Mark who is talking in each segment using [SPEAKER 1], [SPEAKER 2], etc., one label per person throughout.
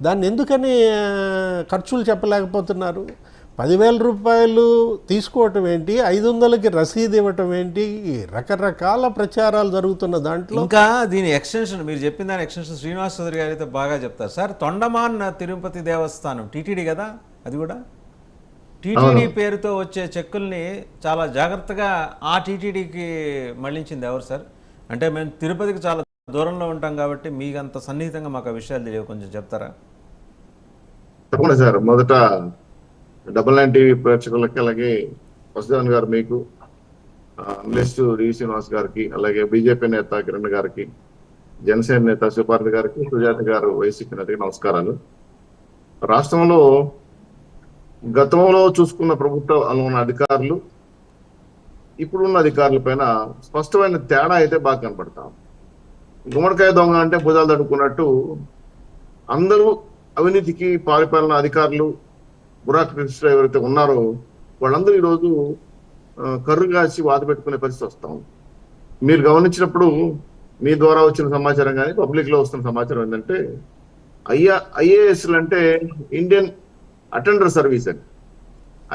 [SPEAKER 1] దాన్ని ఎందుకని ఖర్చులు చెప్పలేకపోతున్నారు? 10,000 రూపాయలు తీసుకోవటం ఏంటి, 500కి రసీదు ఇవ్వటం ఏంటి, రకరకాల ప్రచారాలు జరుగుతున్న దాంట్లో
[SPEAKER 2] ఇంకా దీని ఎక్స్టెన్షన్, మీరు చెప్పిన దాని ఎక్స్టెన్షన్ శ్రీనివాస్ చౌదరి గారు అయితే బాగా చెప్తారు సార్. తొండమాన్ తిరుపతి దేవస్థానం టీటీడీ కదా, అది కూడా టీటీడీ పేరుతో వచ్చే చెక్కుల్ని చాలా జాగ్రత్తగా ఆ టీటీడీకి మళ్లించింది ఎవరు సార్? అంటే మేము తిరుపతికి చాలా దూరంలో ఉంటాం కాబట్టి మీకు అంత సన్నిహితంగా మాకు ఆ విషయాలు తెలియవు, కొంచెం చెప్తారా?
[SPEAKER 3] తప్పకుండా సార్. మొదట 99 టీవీ ప్రేక్షకులకి, అలాగే వసుధాన్ గారు, మీకు అనలిస్ట్ డి శ్రీనివాస్ గారికి, అలాగే బీజేపీ నేత కిరణ్ గారికి, జనసేన నేత శివపార్తి గారికి, సుజాత గారు వైసీపీ నేతకి నమస్కారాలు. రాష్ట్రంలో గతంలో చూసుకున్న ప్రభుత్వంలో ఉన్న అధికారులు ఇప్పుడున్న అధికారుల పైన స్పష్టమైన తేడా అయితే బాగా కనపడతాం. గుమ్మడికాయ దొంగ అంటే భుజాలు తడుకున్నట్టు అందరూ అవినీతికి పారిపాలన అధికారులు, బ్యూరోక్రటిస్టులు ఎవరైతే ఉన్నారో వాళ్ళందరూ ఈరోజు కర్రు కాసి వాత పెట్టుకునే పరిస్థితి వస్తాం. మీరు గమనించినప్పుడు మీ ద్వారా వచ్చిన సమాచారం కానీ పబ్లిక్ లో వస్తున్న సమాచారం ఏంటంటే, ఐఏఎస్లు అంటే ఇండియన్ అటెండర్ సర్వీస్ అని,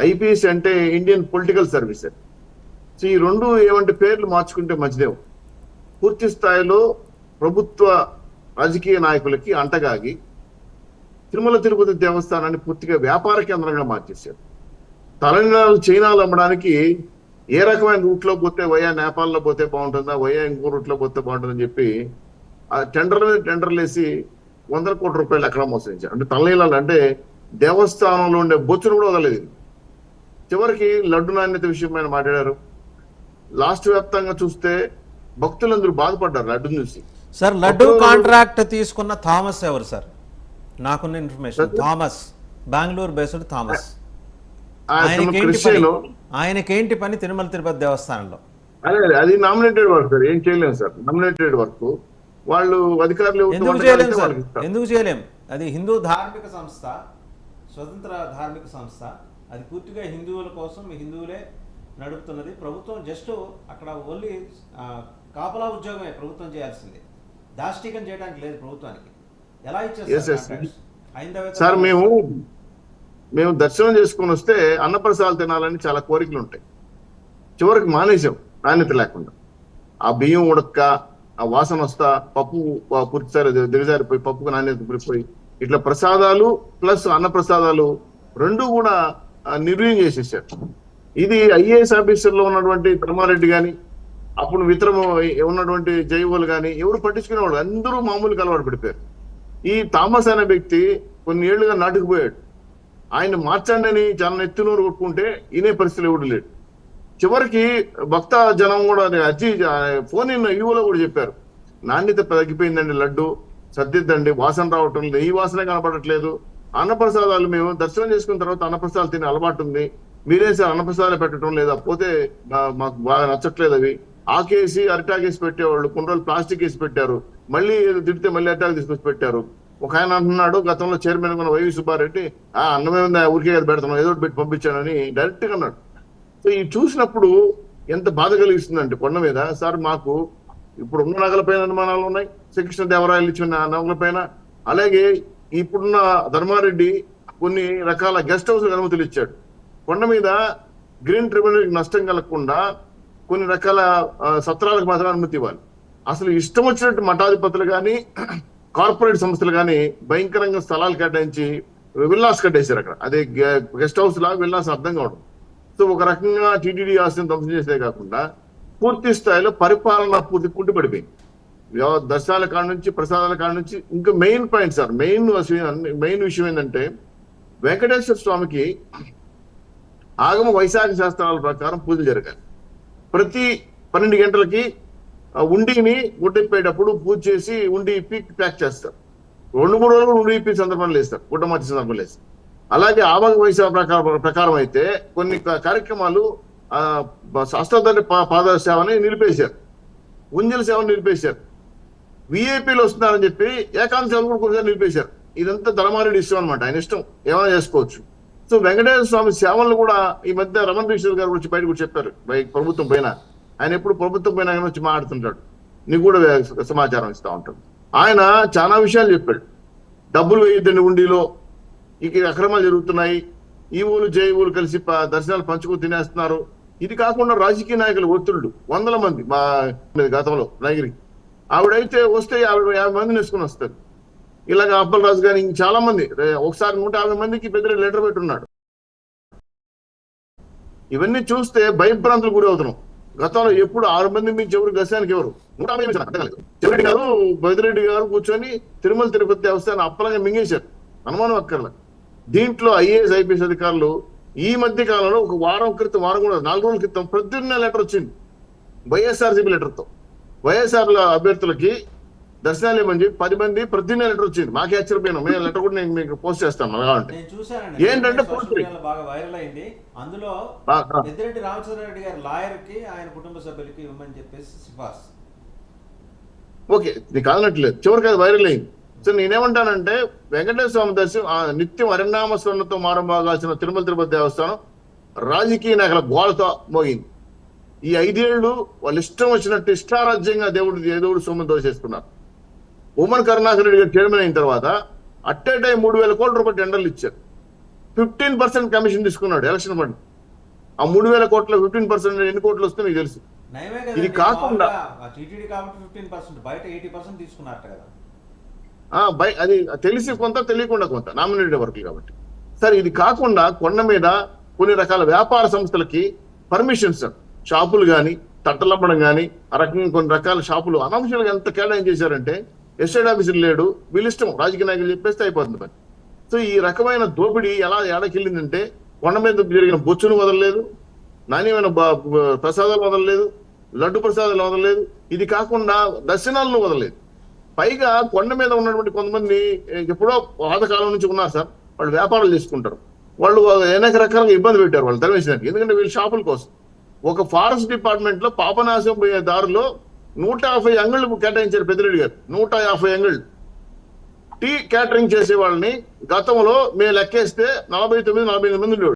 [SPEAKER 3] ఐపీఎస్ అంటే ఇండియన్ పొలిటికల్ సర్వీస్ అని. సో ఈ రెండు ఏమంటే పేర్లు మార్చుకుంటే మంచిదేమో. పూర్తి స్థాయిలో ప్రభుత్వ రాజకీయ నాయకులకి అంటగాగి తిరుమల తిరుపతి దేవస్థానాన్ని పూర్తిగా వ్యాపార కేంద్రంగా మార్చేశారు. తమిళనాడు చైనాలు అమ్మడానికి ఏ రకమైన రూట్లో పోతే, వయా నేపాల్లో పోతే బాగుంటుందా, వయా ఇంకో రూట్లో పోతే బాగుంటుందని చెప్పి ఆ టెండర్లు వేసి 100 కోట్ల రూపాయలు ఎక్కడ మోసరించారు. అంటే తమిళనాడు అంటే దేవస్థానంలో ఉండే బొచ్చును కూడా వదలలేదు. చివరికి లడ్డు నాణ్యత విషయమైన మాట్లాడారు. లాస్ట్ వ్యాప్తంగా చూస్తే భక్తులందరూ బాధపడ్డారు లడ్డు చూసి.
[SPEAKER 2] సార్, లడ్డు కాంట్రాక్ట్ తీసుకున్న థామస్ ఎవరు సార్? నాకున్న information Thomas, Bengaluru based Thomas. ఆయనకేంటి పని తిరుమల తిరుపతి దేవస్థానంలో?
[SPEAKER 3] అదే అది నామినేటెడ్ వర్క్ సార్, ఏం చేయలేము సార్. నామినేటెడ్ వర్క్ వాళ్ళు అధికారులు
[SPEAKER 2] ఎందుకు చేయలేం? అది హిందూ ధార్మిక సంస్థ, స్వతంత్ర ధార్మిక సంస్థ. అది పూర్తిగా హిందువుల కోసం, హిందువులే నడుపుతున్నది. ప్రభుత్వం జస్ట్ అక్కడ ఓన్లీ కాపలా ఉద్యోగమే ప్రభుత్వం చేయాల్సింది, దాష్టీకం చేయడానికి లేదు ప్రభుత్వానికి. ఎలా ఇచ్చేస్తారు
[SPEAKER 3] సార్? మేము దర్శనం చేసుకుని వస్తే అన్నప్రసాదాలు తినాలని చాలా కోరికలు ఉంటాయి. చివరికి మానేసాం నాణ్యత లేకుండా. ఆ బియ్యం ఉడక్క, ఆ వాసన వస్తా, పప్పు పూర్తిసారి దిగజారిపోయి, పప్పుకు నాణ్యత పడిపోయి, ఇట్లా ప్రసాదాలు ప్లస్ అన్నప్రసాదాలు రెండు కూడా నిర్వీర్యం చేసేసారు. ఇది ఐఏఎస్ ఆఫీసర్లో ఉన్నటువంటి ధర్మారెడ్డి కానీ, అప్పుడు వితరము ఉన్నటువంటి జైవోలు కానీ ఎవరు పట్టించుకునేవాళ్ళు, అందరూ మామూలుగా అలవాటు పడిపోయారు. ఈ థామస్ అనే వ్యక్తి కొన్ని ఏళ్లుగా నాటుకుపోయాడు. ఆయన మార్చండి అని చాలా ఎత్తునూరు కొట్టుకుంటే ఈనే పరిస్థితులు ఎవడు లేడు. చివరికి భక్త జనం కూడా అర్జీ ఫోన్ ఈవోలో కూడా చెప్పారు, నాణ్యత తగ్గిపోయిందండి, లడ్డు సర్దిద్దండి, వాసన రావటం లేదు, ఈ వాసన కనపడట్లేదు. అన్నప్రసాదాలు మేము దర్శనం చేసుకున్న తర్వాత అన్నప్రసాదాలు తినే అలవాటు ఉంది, మీరే సార్ అన్నప్రసాదాలు పెట్టడం లేదా, పోతే మాకు బాగా నచ్చట్లేదు. అవి ఆకేసి అరిటాకేసి పెట్టేవాళ్ళు, కొన్ని రోజులు ప్లాస్టిక్ వేసి పెట్టారు, మళ్ళీ తిడితే మళ్ళీ అరిటాకు తీసుకొచ్చి పెట్టారు. ఒక ఆయన అంటున్నాడు, గతంలో చైర్మన్ ఉన్న వైవి సుబ్బారెడ్డి, అన్నమే ఉంది ఊరికే పెడతాం, ఏదో పెట్టి పంపించానని డైరెక్ట్ గా అన్నాడు. సో ఇది చూసినప్పుడు ఎంత బాధ కలిగిస్తుందంటే కొండ మీద సార్, మాకు ఇప్పుడు ఉన్న నగలపైన అనుమానాలు ఉన్నాయి, శ్రీకృష్ణదేవరాయలు ఇచ్చిన నగలపైన. అలాగే ఇప్పుడున్న ధర్మారెడ్డి కొన్ని రకాల గెస్ట్ హౌస్ అనుమతులు ఇచ్చాడు. కొండ మీద గ్రీన్ ట్రిబ్యునల్ నష్టం కలగకుండా కొన్ని రకాల సత్రాలకు మాత్రం అనుమతి ఇవ్వాలి. అసలు ఇష్టం వచ్చినట్టు మఠాధిపతులు కానీ కార్పొరేట్ సంస్థలు కానీ భయంకరంగా స్థలాలు కేటాయించి విల్లాస్ కట్టేశారు అక్కడ. అదే గెస్ట్ హౌస్ లాగా విల్లాస్ అర్థం కావడం. సో ఒక రకంగా టీటీడీ ఆస్తిని ధ్వంసం చేసే కాకుండా పూర్తి స్థాయిలో పరిపాలన పూర్తి కుంటుపడిపోయింది. దర్శనాల కాడ నుంచి, ప్రసాదాల కాడ నుంచి. ఇంకా మెయిన్ పాయింట్ సార్, మెయిన్ విషయం ఏంటంటే, వెంకటేశ్వర స్వామికి ఆగమ వైశాఖ శాస్త్రాల ప్రకారం పూజలు జరగాలి. ప్రతి 12 గంటలకి ఉండిని గుడ్డెప్పేటప్పుడు పూజ చేసి ఉండి ఇప్పి ప్యాక్ చేస్తారు. 2-3 రోజులు ఉండి ఇప్పి సందర్భాలు వేస్తారు, గుడ్డ మార్చి సందర్భాలు వేస్తారు. అలాగే ఆగమ వైశాఖ ప్రకారం అయితే కొన్ని కార్యక్రమాలు శాస్త్రధారి పాద సేవని నిలిపేశారు, ఉంజల సేవను నిలిపేశారు, విఐపీలు వస్తున్నారని చెప్పి ఏకాంత సేవలు కూడా కొన్నిసార్లు నిలిపేశారు. ఇదంతా ధర్మారెడ్డి ఇష్టం అనమాట, ఆయన ఇష్టం, ఏమైనా చేసుకోవచ్చు. సో వెంకటేశ్వర స్వామి సేవలను కూడా ఈ మధ్య రమణ రిషి గారు వచ్చి బయట కూడా చెప్పారు, ప్రభుత్వం పైన. ఆయన ఎప్పుడు ప్రభుత్వం పైన వచ్చి మాట్లాడుతుంటాడు, నీకు కూడా సమాచారం ఇస్తా ఉంటాడు. ఆయన చాలా విషయాలు చెప్పాడు. డబ్బులు వేయొద్దని ఉండిలో ఇక అక్రమాలు జరుగుతున్నాయి, ఈవోలు జేఈవోలు కలిసి దర్శనాలు పంచుకు తినేస్తున్నారు. ఇది కాకుండా రాజకీయ నాయకుల ఒత్తిళ్లు 100 మంది మా గతంలో నగిరి ఆవిడైతే వస్తే 50 మందిని వేసుకుని వస్తారు. ఇలాగ అప్పలరాజు గాని చాలా మంది ఒకసారి 150 మందికి పెద్ద లెటర్ పెట్టున్నాడు. ఇవన్నీ చూస్తే భయభ్రాంతులు గురి అవుతున్నాం. గతంలో ఎప్పుడు 6 మంది మించి ఎవరు దర్శనానికి ఎవరు 150 చెవిరెడ్డి గారు బైదిరెడ్డి గారు కూర్చొని తిరుమల తిరుపతి దేవస్థానం అప్పలంగా మింగేశారు, అనుమానం అక్కర్ల. దీంట్లో ఐఏఎస్ ఐపీఎస్ అధికారులు ఈ మధ్య కాలంలో ఒక వారం కూడా 4 రోజుల క్రితం ప్రొద్దున్నే లెటర్ వచ్చింది వైఎస్ఆర్సీపీ లెటర్తో. వైఎస్ఆర్ అభ్యర్థులకి దర్శనాలు ఏమని చెప్పి 10 మంది ప్రొద్దున్నే లెటర్ వచ్చింది. మాకే ఆశ్చర్యపోయినాం. మేము లెటర్ కూడా నేను మీకు పోస్ట్ చేస్తాను అలాంటి ఏంటంటే
[SPEAKER 2] బాగా వైరల్ అయింది. అందులో పెద్దిరెడ్డి రామచంద్రారెడ్డి గారి లాయర్ కి ఆయన కుటుంబ సభ్యులకి ఇవ్వమని చెప్పేసి సిఫార్సు.
[SPEAKER 3] ఓకే, నీకు కాదనట్లేదు, చివరికి అది వైరల్ అయింది. సో నేనేమంటానంటే వెంకటేశ్వర స్వామి దర్శనం నిత్యం హరినామ స్వర్ణతో మారంబాగాల్సిన తిరుమల తిరుపతి దేవస్థానం రాజకీయ నాయకుల గోలతో మోగింది. ఈ 5 ఏళ్లు వాళ్ళు ఇష్టం వచ్చినట్టు ఇష్టారాజ్యంగా దేవుడు సొమ్ము దోచేసుకున్నారు. ఉమ్మన్ కరుణాకర్ రెడ్డి గారు చైర్మన్ అయిన తర్వాత అట్టే టైం 3,000 కోట్ల రూపాయలు టెండర్లు ఇచ్చారు. 15% కమిషన్ తీసుకున్నాడు ఎలక్షన్ ఫండ్. ఆ 3,000 కోట్ల 15% ఎన్ని కోట్లు వస్తే మీకు తెలుసు. ఇది కాకుండా అది తెలిసి కొంత తెలియకుండా కొంత నామినేటెడ్ వర్కులు కాబట్టి. సరే, ఇది కాకుండా కొండ మీద కొన్ని రకాల వ్యాపార సంస్థలకి పర్మిషన్స్, షాపులు కానీ తట్టలమ్మడం కానీ ఆ రకంగా కొన్ని రకాల షాపులు అనవసరంగా ఎంత కేటాయం చేశారంటే ఎస్టేట్ ఆఫీసర్ లేడు, వీళ్ళు ఇష్టం రాజకీయ నాయకులు చెప్పేస్తే అయిపోతుంది పని. సో ఈ రకమైన దోపిడీ ఎలా ఎడకెళ్ళిందంటే కొండ మీద జరిగిన బొచ్చును వదలలేదు, నాణ్యమైన ప్రసాదాలు వదలలేదు, లడ్డు ప్రసాదాలు వదలలేదు, ఇది కాకుండా దర్శనాలను వదలలేదు. పైగా కొండ మీద ఉన్నటువంటి కొంతమంది ఎప్పుడో పాతకాలం నుంచి ఉన్నారు సార్, వాళ్ళు వ్యాపారాలు చేసుకుంటారు. వాళ్ళు అనేక రకాలుగా ఇబ్బంది పెట్టారు వాళ్ళు తరివేసేదానికి. ఎందుకంటే వీళ్ళు షాపుల కోసం ఒక ఫారెస్ట్ డిపార్ట్మెంట్ లో పాపనాశం పోయే దారిలో 150 అంగళ్ళు కేటాయించారు పెద్దిరెడ్డి గారు. 150 అంగళ్ళు టీ క్యాటరింగ్ చేసే వాళ్ళని గతంలో మేము లెక్కేస్తే 49-48 మంది ఉండేవాళ్ళు.